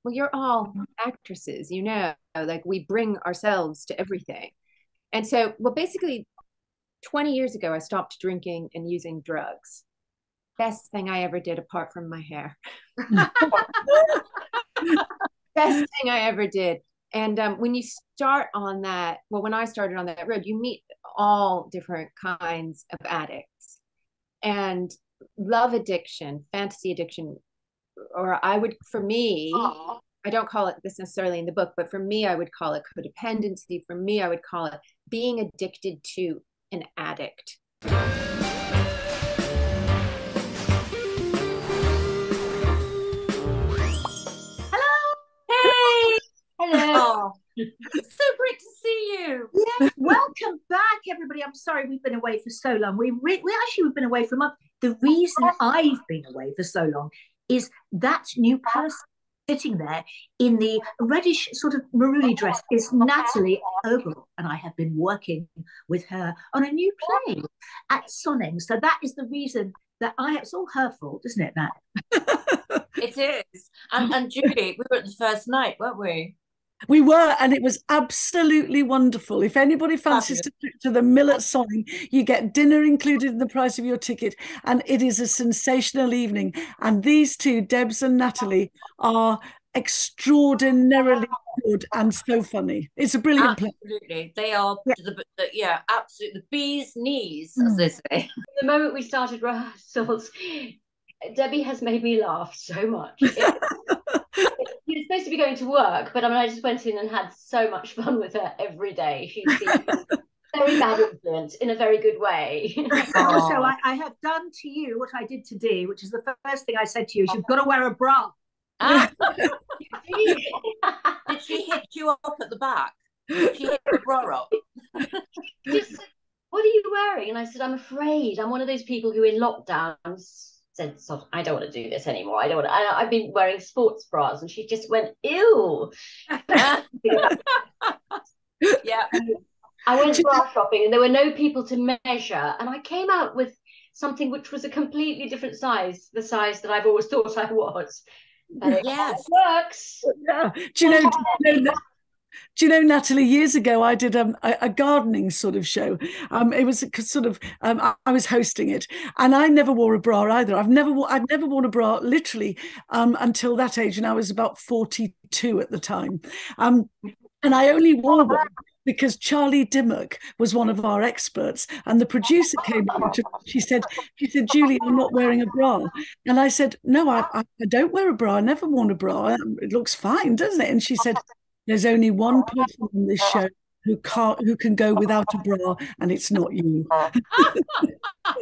well, you're all actresses, like we bring ourselves to everything. And so, well, basically 20 years ago, I stopped drinking and using drugs. Best thing I ever did apart from my hair. Best thing I ever did. And when you start on that, well, when I started on that road, you meet all different kinds of addicts. And love addiction, fantasy addiction, or I would, for me, Aw. I don't call it this necessarily in the book, but for me, I would call it codependency. For me, I would call it being addicted to an addict. Hey, Hello. oh, it's so great to see you. Yes, welcome back, everybody. I'm sorry we've been away for so long. We've been away for a month. The reason I've been away for so long is that new person sitting there in the reddish sort of maroony dress is Natalie Ogle, and I have been working with her on a new play at Sonning. So that is the reason that it's all her fault, isn't it, Nat? It is. And Julie, we were at the first night, weren't we? We were, and it was absolutely wonderful. If anybody fancies Fabulous. to the Mill at Sonning, you get dinner included in the price of your ticket, and it is a sensational evening. And these two, Debs and Natalie, are extraordinarily good and so funny. It's a brilliant play. Absolutely. They are, absolutely. The bee's knees, as they say. The moment we started rehearsals, Debbie has made me laugh so much. She was supposed to be going to work, but I just went in and had so much fun with her every day. She's been very bad influence in a very good way. Also, I have done to you what I did to Dee, which is the first thing I said to you is you've got to wear a bra. Did she hit you up at the back? Did she hit the bra up? She said, what are you wearing? And I said, I'm afraid I'm one of those people who in lockdowns said, I don't want to do this anymore. I don't want to. I've been wearing sports bras, and she just went, ew. Yeah. I went bra shopping, and there were no people to measure, and I came out with something which was a completely different size, the size that I've always thought I was. But it works. Yeah. Do you know, Natalie, years ago I did a gardening sort of show. It was sort of I was hosting it, and I never wore a bra either. I've never worn a bra literally until that age, and I was about 42 at the time. And I only wore one because Charlie Dimmock was one of our experts, and the producer came in. She said, Julie, I'm not wearing a bra, and I said, no, I don't wear a bra. I never worn a bra. It looks fine, doesn't it? And she said, there's only one person on this show who can go without a bra, and it's not you.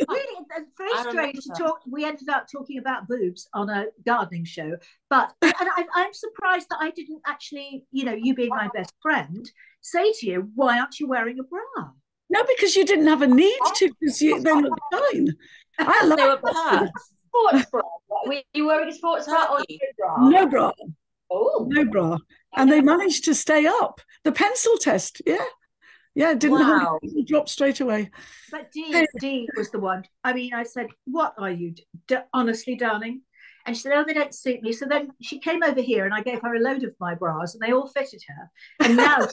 Really, it's very strange to talk. We ended up talking about boobs on a gardening show, but I'm surprised that I didn't actually, you being my best friend, say to you, why aren't you wearing a bra? No, because you didn't have a need to, because they look fine. I love they were pads. Sports bra. Were you wearing a sports bra or no bra? No bra. Oh. No bra. And they managed to stay up. The pencil test, yeah, didn't drop straight away. But Dee was the one. I mean, I said, what are you, honestly, darling? And she said, oh, they don't suit me. So then she came over here, and I gave her a load of my bras, and they all fitted her. And now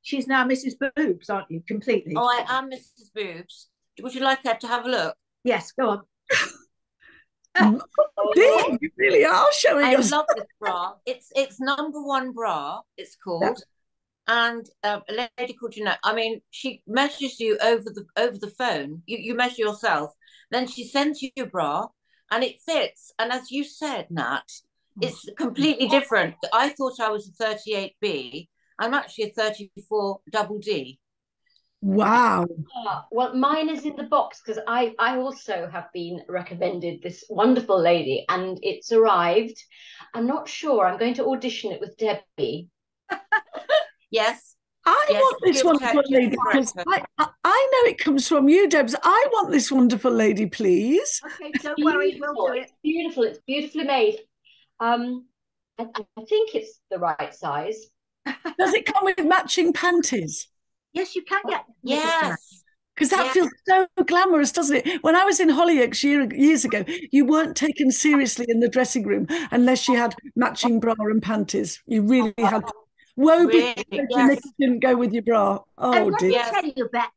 she's now Mrs. Boobs, aren't you? Completely. Oh, I am Mrs. Boobs. Would you like her to have a look? Yes, go on. You really are showing us. I love this bra. It's number one bra, it's called. And a lady called Jeanette. I mean, she measures you over the phone. You measure yourself. Then she sends you your bra, and it fits. And as you said, Nat, it's completely different. I thought I was a 38B. I'm actually a 34 double D. Wow. Well, mine is in the box because I also have been recommended this wonderful lady, and it's arrived. I'm not sure. I'm going to audition it with Debbie. Yes. I want this wonderful lady because I know it comes from you, Debs. I want this wonderful lady, please. Okay, don't worry, we'll do it. It's beautiful. It's beautifully made. I think it's the right size. Does it come with matching panties? Yes, you can get. Yes. Because that feels so glamorous, doesn't it? When I was in Hollyoaks years ago, you weren't taken seriously in the dressing room unless you had matching bra and panties. You really had to. Woe be if you didn't go with your bra. Oh, and let dear. me tell you, back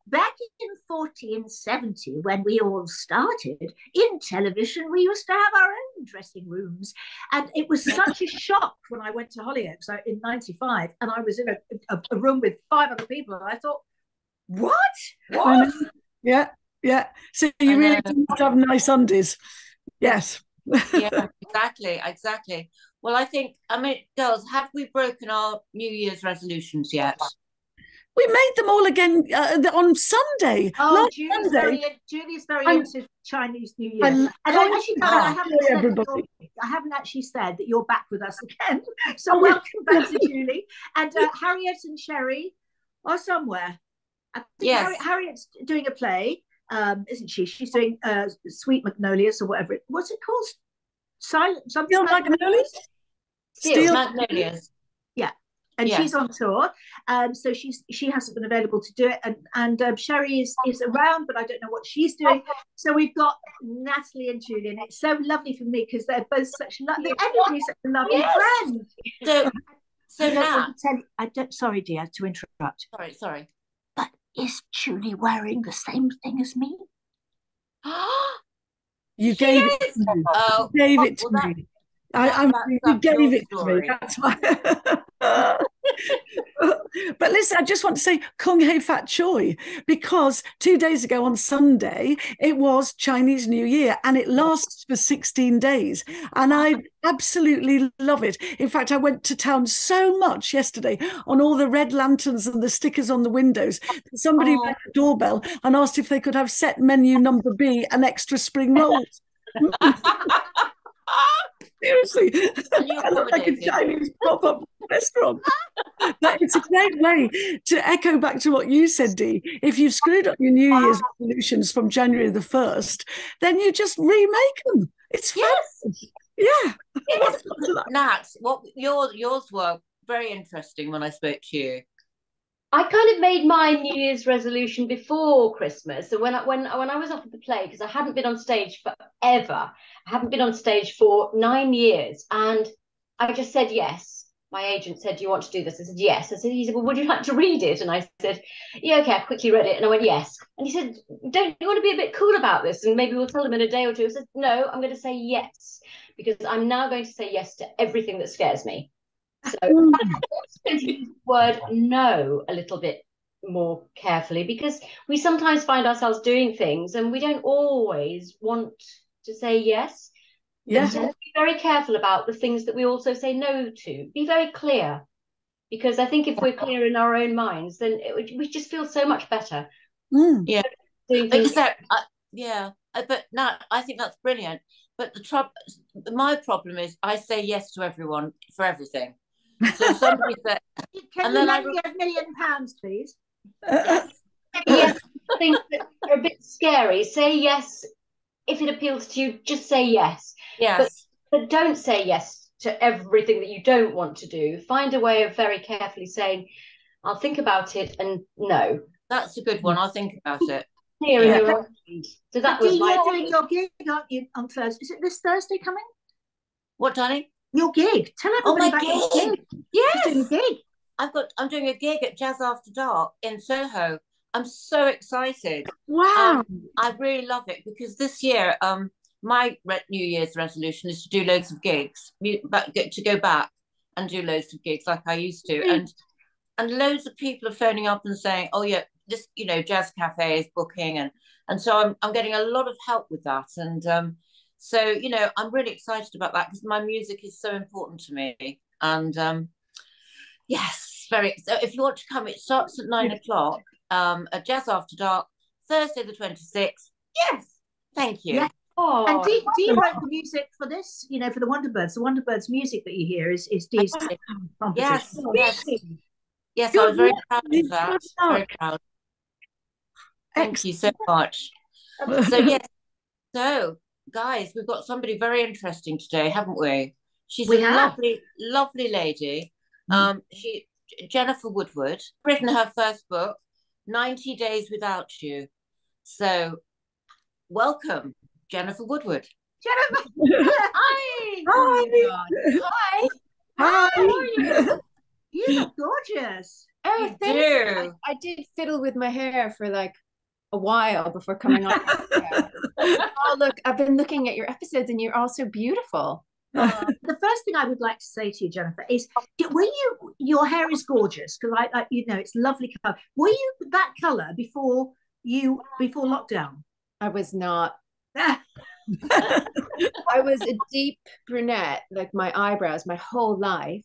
in 40 and 70, when we all started in television, we used to have our own dressing rooms. And it was such a shock when I went to Hollyoaks in 95, and I was in a room with 5 other people, and I thought, what? Yeah. So you really do have nice undies. Yes. Yeah, exactly. Well, I mean, girls, have we broken our New Year's resolutions yet? We made them all again on Sunday. Oh, Julie's very into Chinese New Year. And I haven't actually said that you're back with us again. So welcome back to Julie. And Harriet and Sherry are somewhere. I think Harriet's doing a play, isn't she? She's doing Sweet Magnolias or whatever. What's it called? Steel Magnolias? Steel Magnolias. Yeah. And she's on tour. So she hasn't been available to do it. And Sherry is around, but I don't know what she's doing. So we've got Natalie and Julie, and it's so lovely for me because they're both such lovely, everybody's such a lovely friend. So now, sorry, dear, to interrupt. Sorry. But is Julie wearing the same thing as me? You gave it to me. Oh, you gave it to me. You gave it to me. That's why. But listen, I just want to say Kung Hei Fat Choi, because 2 days ago on Sunday, it was Chinese New Year and it lasts for 16 days. And I absolutely love it. In fact, I went to town so much yesterday on all the red lanterns and the stickers on the windows. Somebody rang the doorbell and asked if they could have set menu number B and extra spring rolls. Seriously, I look like a Chinese pop-up restaurant. But it's a great way to echo back to what you said, Dee. If you've screwed up your New Year's resolutions from January the 1st, then you just remake them. It's fun. Yeah. Nat, what yours were very interesting when I spoke to you. I kind of made my New Year's resolution before Christmas. So when I was offered the play, because I hadn't been on stage forever, I haven't been on stage for 9 years, and I just said yes. My agent said, "Do you want to do this?" I said yes. He said, "Well, would you like to read it?" And I said, "Yeah, okay." I quickly read it, and I went yes. And he said, "Don't you want to be a bit cool about this? And maybe we'll tell them in a day or two." I said, "No, I'm going to say yes, because I'm now going to say yes to everything that scares me." So I'm going to use the word no a little bit more carefully, because we sometimes find ourselves doing things and we don't always want to say yes. Yeah. So be very careful about the things that we also say no to. Be very clear, because I think if we're clear in our own minds, then we just feel so much better. Yeah. But no, I think that's brilliant. But my problem is I say yes to everyone for everything. So somebody said, "Can you lend me £1 million, please?" Yes, things that are a bit scary. Say yes if it appeals to you. Just say yes. Yes, but don't say yes to everything that you don't want to do. Find a way of very carefully saying, "I'll think about it," and no. That's a good one. I'll think about it. So that was you're doing your gig, aren't you, on Thursday? Is it this Thursday coming? What, darling? Your gig. Tell everybody about your gig. Yes. You're doing a gig. I'm doing a gig at Jazz After Dark in Soho. I'm so excited. Wow. I really love it, because this year, my New Year's resolution is to do loads of gigs, to go back and do loads of gigs like I used to. And loads of people are phoning up and saying, "Oh yeah, this, Jazz Cafe is booking." And so I'm getting a lot of help with that. And so, I'm really excited about that, because my music is so important to me. And yes, so if you want to come, it starts at 9 o'clock at Jazz After Dark, Thursday the 26th. Yes, thank you. Yeah. Oh. And Dee wrote the music for this, for the Wonderbirds. The Wonderbirds music that you hear is Dee's composition. Yes, I was very proud of that. Very proud. Thank you so much. So guys, we've got somebody very interesting today, haven't we? She's a lovely, lovely lady. Jennifer Woodward, written her first book, 90 Days Without You. So welcome, Jennifer Woodward. Jennifer, Hi. Oh my God. Hi. Hi. How are you? You look gorgeous. Oh, You thank do. you. I did fiddle with my hair for like a while before coming on. Oh, look, I've been looking at your episodes and you're all so beautiful. The first thing I would like to say to you, Jennifer, is were you, your hair is gorgeous, because I you know, it's lovely color. Were you that color before lockdown? I was not. I was a deep brunette, like my eyebrows, my whole life.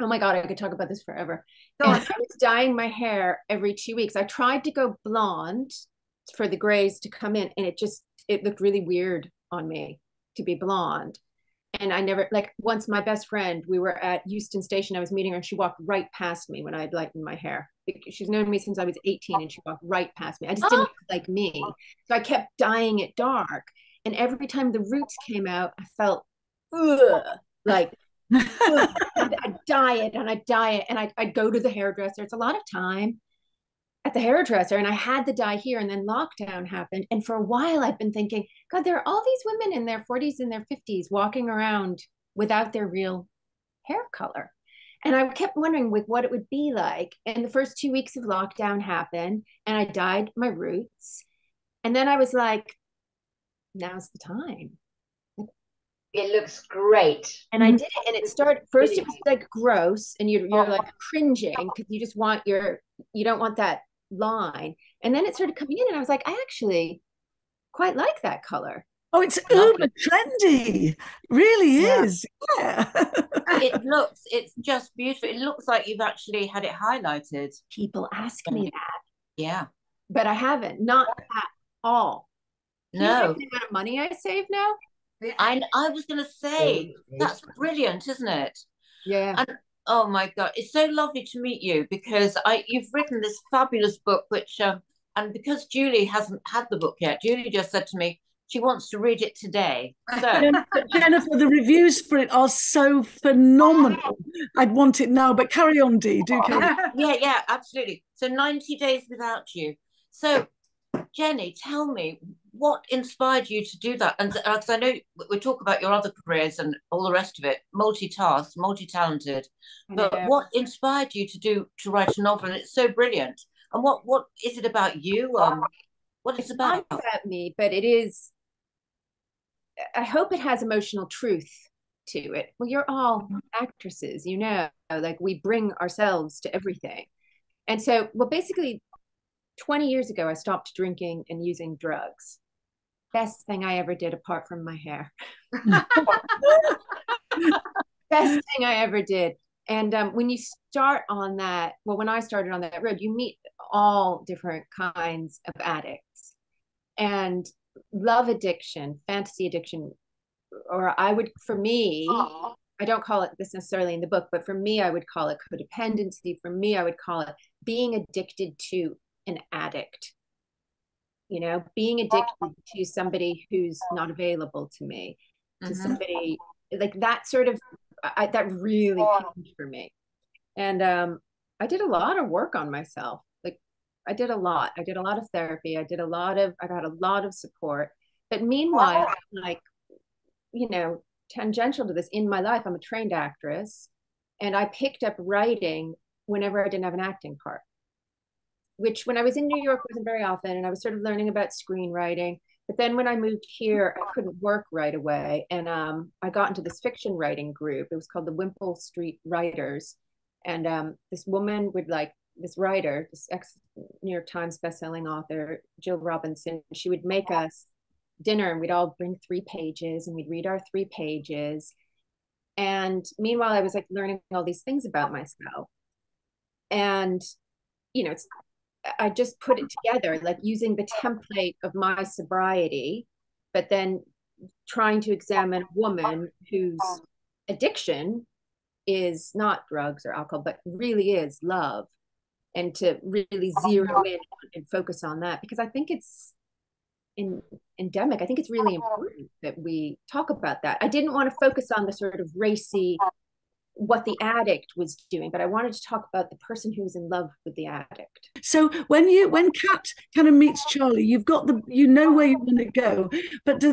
Oh my God, I could talk about this forever. And I was dyeing my hair every 2 weeks. I tried to go blonde for the grays to come in, and it looked really weird on me to be blonde. And I never, like, once my best friend, we were at Euston Station, I was meeting her, and she walked right past me when I'd lightened my hair. She's known me since I was 18, and she walked right past me. I just didn't look like me. So I kept dyeing it dark. And every time the roots came out, I felt, like, I'd dye it and I'd dye it, and I'd go to the hairdresser. It's a lot of time at the hairdresser, and I had the dye here, and then lockdown happened. And for a while I've been thinking, God, there are all these women in their 40s and their 50s walking around without their real hair color. And I kept wondering what it would be like. And the first 2 weeks of lockdown happened, and I dyed my roots. And then I was like, now's the time. It looks great. And I did it, and it started first, it was like gross, and you're like cringing because you just want you don't want that line. And then it started coming in, and I was like, I actually quite like that color. Oh, it's uber trendy. Really is. Yeah. It's just beautiful. It looks like you've actually had it highlighted. People ask me that. Yeah. But I haven't, not at all. No. The amount of money I save now. I was going to say, that's brilliant, isn't it? Yeah. And oh my God, it's so lovely to meet you, because you've written this fabulous book, which and because Julie hasn't had the book yet, Julie just said to me she wants to read it today. So Jennifer, the reviews for it are so phenomenal. I'd want it now, but carry on, Dee. Do carry on. Yeah, absolutely. So 90 Days Without You. So Jenny, tell me, what inspired you to do that? And because I know we talk about your other careers and all the rest of it, multitask, multi-talented, but what inspired you to write a novel? And it's so brilliant. And what is it about you? What it's about? Not about me, but it is. I hope it has emotional truth to it. Well, you're all actresses, like we bring ourselves to everything. And so, well, basically 20 years ago, I stopped drinking and using drugs. Best thing I ever did apart from my hair. Best thing I ever did. And when you start on that, well, when I started on that road, you meet all different kinds of addicts. And love addiction, fantasy addiction, or for me, I don't call it this necessarily in the book, but for me, I would call it codependency. For me, I would call it being addicted to an addict. Being addicted to somebody who's not available to me, to somebody like that sort of, that really changed for me. And I did a lot of work on myself. Like I did a lot of therapy. I got a lot of support. But meanwhile, like, tangential to this in my life, I'm a trained actress, and I picked up writing whenever I didn't have an acting part, which when I was in New York wasn't very often, and I was sort of learning about screenwriting. But then when I moved here, I couldn't work right away, and I got into this fiction writing group. It was called the Wimpole Street Writers, and this woman this writer, this New York Times bestselling author, Jill Robinson, she would make us dinner, and we'd all bring 3 pages, and we'd read our 3 pages. And meanwhile, I was like learning all these things about myself, and I just put it together, like using the template of my sobriety, but then trying to examine a woman whose addiction is not drugs or alcohol, but really is love, and to really zero in and focus on that, because I think it's endemic. I think it's really important that we talk about that. I didn't want to focus on the sort of racy what the addict was doing, but I wanted to talk about the person who was in love with the addict. So when Kat kind of meets Charlie, you've got you know where you want to go, but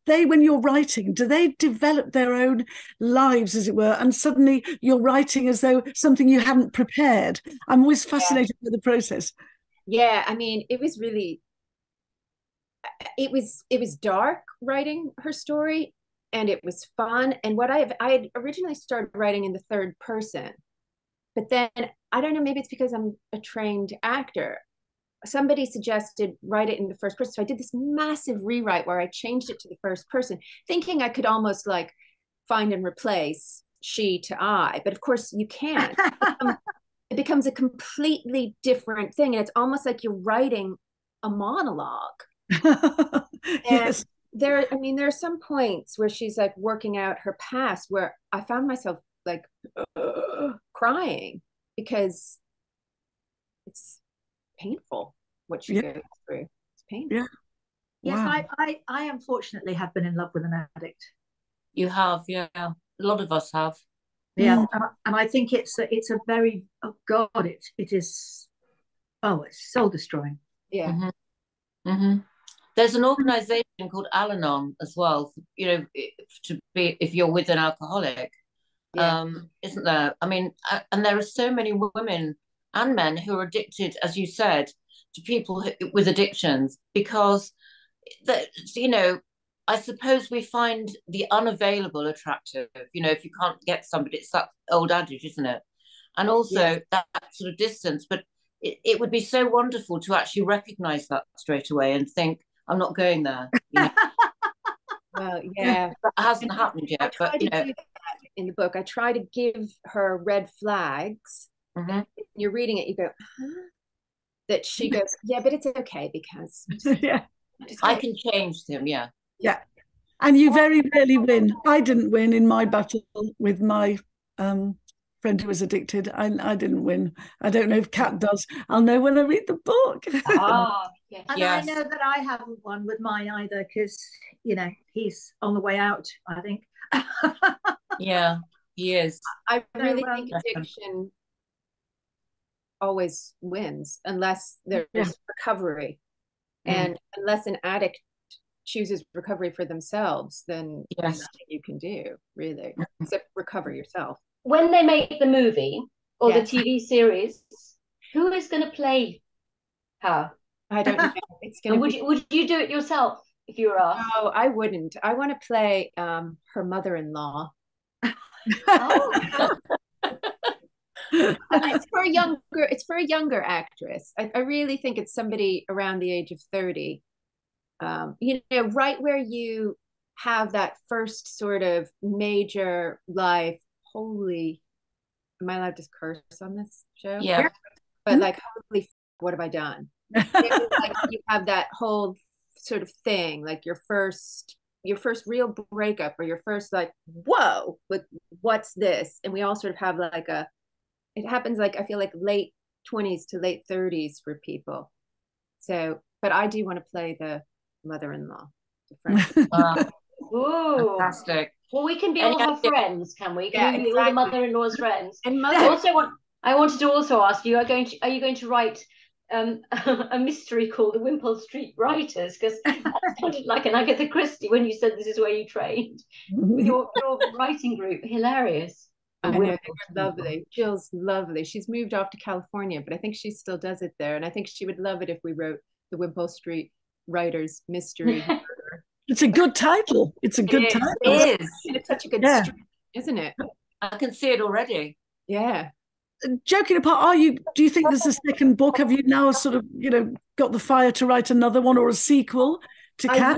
when you're writing, do they develop their own lives, as it were, and suddenly you're writing as though something you hadn't prepared? I'm always fascinated by the process. Yeah, I mean, it was dark writing her story, and it was fun. And I had originally started writing in the third person, but then I don't know, maybe it's because I'm a trained actor. Somebody suggested write it in the first person. So I did this massive rewrite where I changed it to the first person, thinking I could almost like find and replace she to I. But of course you can't. It becomes a completely different thing. And it's almost like you're writing a monologue. Yes. There are some points where she's like working out her past where I found myself like crying because it's painful what she goes through. It's painful. Yeah. Yes, wow. I unfortunately have been in love with an addict. You have, yeah. A lot of us have. Yeah, and I think it's a very, oh God, it is, oh, it's soul destroying. Yeah. Mm-hmm. Mm-hmm. There's an organization called Al-Anon as well, you know, to be if you're with an alcoholic, isn't there? I mean, and there are so many women and men who are addicted, as you said, to people with addictions, because that, you know, I suppose we find the unavailable attractive. You know, if you can't get somebody, it's that old adage, isn't it? And also that sort of distance. But it would be so wonderful to actually recognize that straight away and think, I'm not going there. You know? Well, yeah. That hasn't happened yet. But you know, do that in the book. I try to give her red flags. mm-hmm. You're reading it, you go, huh? That she goes, yeah, but it's okay because I can change them. Yeah. Yeah. And you very rarely win. I didn't win in my battle with my friend who was addicted. I didn't win. I don't know if Kat does. I'll know when I read the book. Yes. And I know that I haven't won with mine either, because, you know, he's on the way out, I think. Yeah, he is. I really think addiction always wins unless there's recovery. And unless an addict chooses recovery for themselves, then there's nothing you can do, really, except recover yourself. When they make the movie or the TV series, who is going to play her? I don't know. It's gonna would you do it yourself if you were asked? No, I wouldn't. I want to play her mother-in-law. Oh. It's for a younger actress. I really think it's somebody around the age of 30. You know, right where you have that first sort of major life. Holy, am I allowed to curse on this show? Yeah. But like, holy, what have I done? Like you have that whole sort of thing, like your first real breakup, or your first like, whoa, what's this? And we all sort of have like it happens like, I feel like late 20s to late 30s for people. So, but I do want to play the mother-in-law. Ooh, fantastic. Well, we can be all her friends, can we? Can we be all the mother-in-law's friends? And I wanted to also ask you, are you going to write a mystery called the Wimpole Street Writers? Because that sounded like an Agatha Christie when you said this is where you trained. Your writing group, hilarious. I know, they were lovely. Jill's lovely. She's moved off to California, but I think she still does it there. And I think she would love it if we wrote the Wimpole Street Writers Mystery. It's a good title. It's a good title. It is. It's such a good story, isn't it? I can see it already. Yeah. Joking apart, do you think there's a second book? Have you now sort of, you know, got the fire to write another one or a sequel to Kat?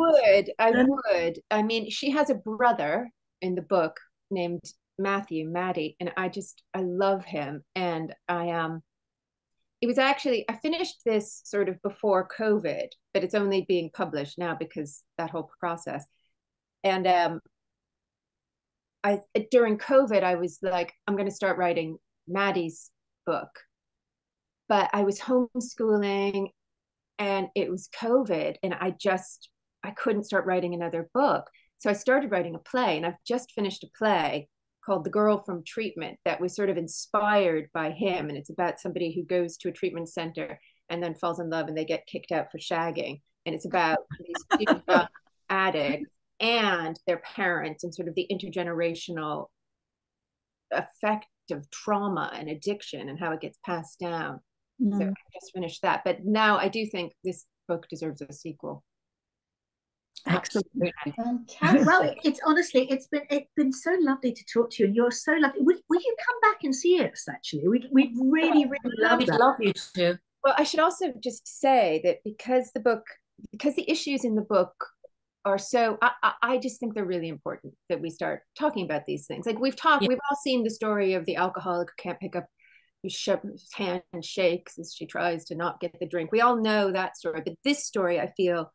I would. I mean, she has a brother in the book named Maddie, and I love him. And it was actually, I finished this sort of before COVID, but it's only being published now because that whole process. And during COVID, I was like, I'm going to start writing Maddie's book. But I was homeschooling and it was COVID, and I couldn't start writing another book. So I started writing a play, and I've just finished a play called The Girl from Treatment that was sort of inspired by him. And it's about somebody who goes to a treatment center and then falls in love and they get kicked out for shagging. And it's about these two addicts and their parents and sort of the intergenerational effect of trauma and addiction and how it gets passed down. So I just finished that. But now I do think this book deserves a sequel. Excellent. Fantastic. Well, it's honestly, it's been so lovely to talk to you, and you're so lovely. Will you come back and see us? Actually, we'd really love that. Love you too. Well, I should also just say that because the issues in the book are so, I just think they're really important that we start talking about these things. Like we've all seen the story of the alcoholic who can't pick up his hand and shakes as she tries to not get the drink. We all know that story, but this story, I feel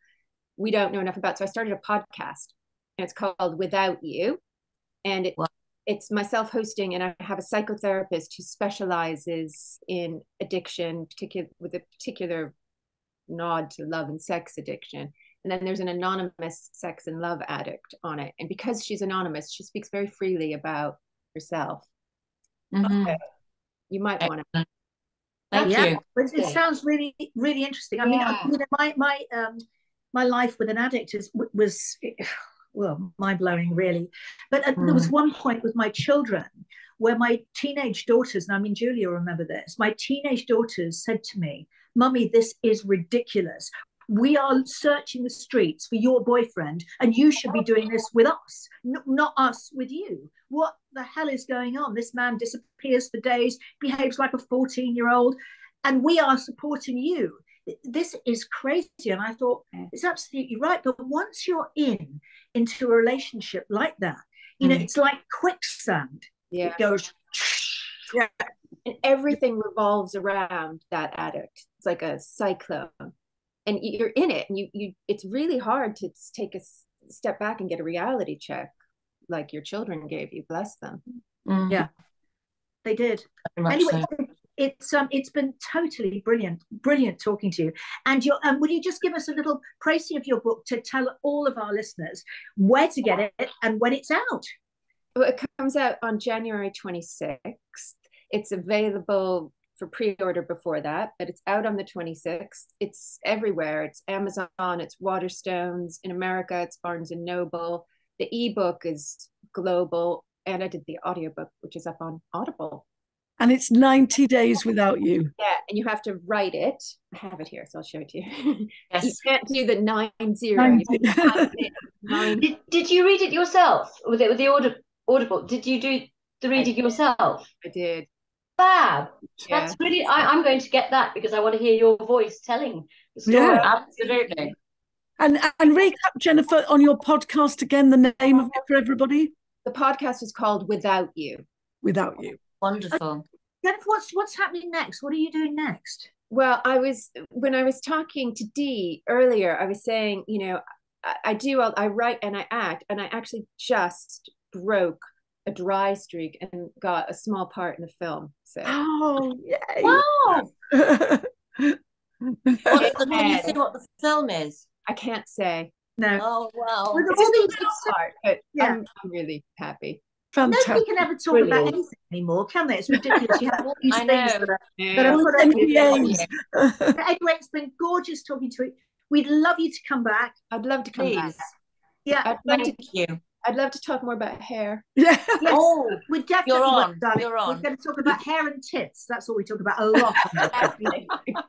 we don't know enough about. So I started a podcast and it's called Without You. And it's myself hosting, and I have a psychotherapist who specializes in addiction, with a particular nod to love and sex addiction. And then there's an anonymous sex and love addict on it. And because she's anonymous, she speaks very freely about herself. Mm-hmm. You might want to. Thank you. It sounds really interesting. I mean, my life with an addict was well, mind-blowing, really. But there was one point with my children where my teenage daughters, and I mean, Julia will remember this, my teenage daughters said to me, "Mummy, this is ridiculous. We are searching the streets for your boyfriend, and you should be doing this with us, not us with you. What the hell is going on? This man disappears for days, behaves like a 14-year-old, and we are supporting you. This is crazy." And I thought, it's absolutely right. But once you're into a relationship like that, you know, it's like quicksand. Yeah. It goes. Yeah. And everything revolves around that addict. It's like a cyclone. And you're in it, and you it's really hard to take a step back and get a reality check like your children gave you. Bless them. Yeah, they did. Anyway, it's been totally brilliant talking to you. And will you just give us a little précis of your book to tell all of our listeners where to get it and when it's out? Well, it comes out on January 26th. It's available for pre-order before that, but it's out on the 26th. It's everywhere. It's Amazon, it's Waterstones. In America, it's Barnes and Noble. The ebook is global, and I did the audiobook, which is up on Audible. And it's 90 Days Without You. Yeah, and you have to write it. I have it here, so I'll show it to you. Yes. You can't do the 90. 90. Did you read it yourself with the Audible? Did you do the reading yourself? I did. Fab. Yeah. That's really, I'm going to get that because I want to hear your voice telling the story. Yeah. Absolutely. And recap, Jennifer, on your podcast again, the name of it for everybody. The podcast is called Without You. Without You. Wonderful. Jennifer, what's happening next? What are you doing next? Well, when I was talking to Dee earlier, I was saying, you know, I write and I act, and I actually just broke a dry streak and got a small part in the film. So yay. Wow. Can you see what the film is? I can't say. No. Oh, wow. Well, It's a part, but Yeah. I'm really happy. Nobody Fantastic. can ever talk about anything anymore, can they? It's ridiculous. You have all these I things know. that are put on you. NDAs. Anyway, it's been gorgeous talking to you. We'd love you to come back. I'd love to come Please. back. Yeah. Thank you. I'd love to talk more about hair. Yeah. Yes. Oh, We're definitely you're on. darling. You're on. We're going to talk about hair and tits. That's all we talk about a lot.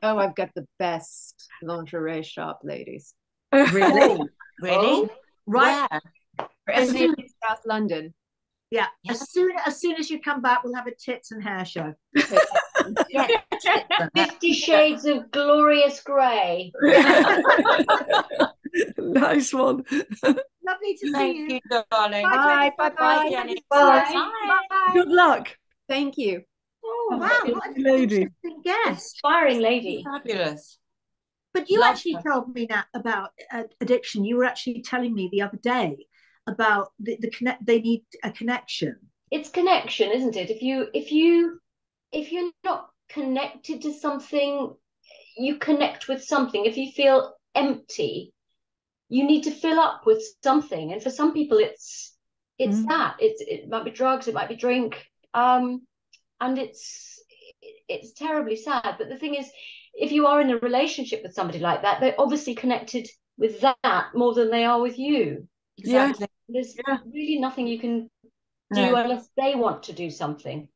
Oh, I've got the best lingerie shop, ladies. Really? Really? Oh, right. Where? For anybody in South London. Yeah. Yeah. As soon as you come back, we'll have a tits and hair show. 50 Shades of Glorious Grey. Nice one. Lovely to see Thank you. you, darling. Bye, Bye, bye, Jenny. Bye. Bye. Good luck. Thank you. Oh, wow. What an Lady. interesting guest. Inspiring lady. Fabulous. But you Love actually her. told me that about addiction. You were actually telling me the other day about the connect. They need a connection. It's connection, isn't it? If you're not connected to something, you connect with something. If you feel empty, you need to fill up with something. And for some people, it's it's that. It might be drugs, it might be drink, and it's terribly sad. But the thing is, if you are in a relationship with somebody like that, they're obviously connected with that more than they are with you. Exactly. There's really nothing you can do unless they want to do something.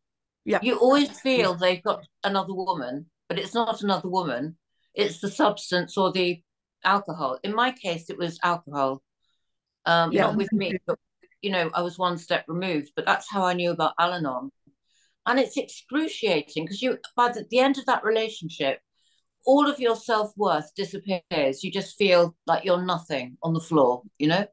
Yeah. You always feel they've got another woman, but it's not another woman. It's the substance or the alcohol. In my case, it was alcohol. Not with me, but I was one step removed. But that's how I knew about Al-Anon. And it's excruciating because by the end of that relationship, all of your self-worth disappears. You just feel like you're nothing on the floor, Yeah.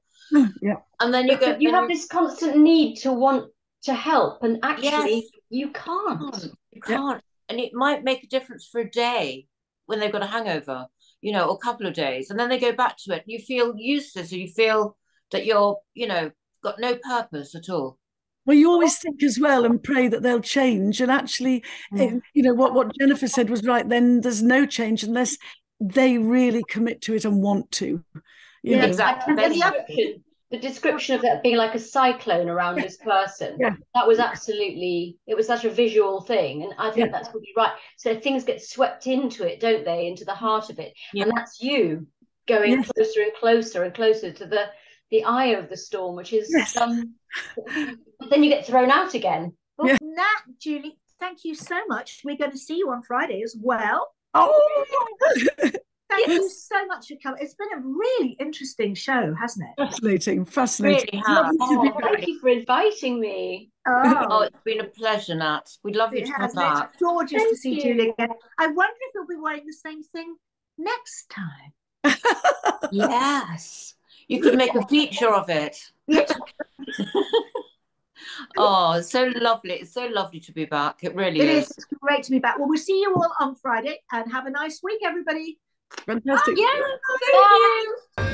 And then you go. You have this constant need to want to help, and actually you can't. You can't. And it might make a difference for a day when they've got a hangover, or a couple of days. And then they go back to it. And you feel useless, or you feel that you're, got no purpose at all. Well, you always think as well and pray that they'll change. And actually, what Jennifer said was right. Then there's no change unless they really commit to it and want to. Exactly. The description of that being like a cyclone around this person, that was absolutely, it was such a visual thing. And I think that's probably right. So things get swept into it, don't they? Into the heart of it. Yeah. And that's you going closer and closer and closer to the eye of the storm, which is then you get thrown out again. Well, Nat, Julie, thank you so much. We're going to see you on Friday as well. Thank you so much for coming. It's been a really interesting show, hasn't it? Fascinating. Really thank you for inviting me. It's been a pleasure, Nat. We'd love you to come back. It's gorgeous to see Julie again. I wonder if we'll be wearing the same thing next time. Yes. You could make a feature of it. It's so lovely. It's so lovely to be back. It really is. It's great to be back. Well, we'll see you all on Friday and have a nice week, everybody. Fantastic. Yeah, thank you.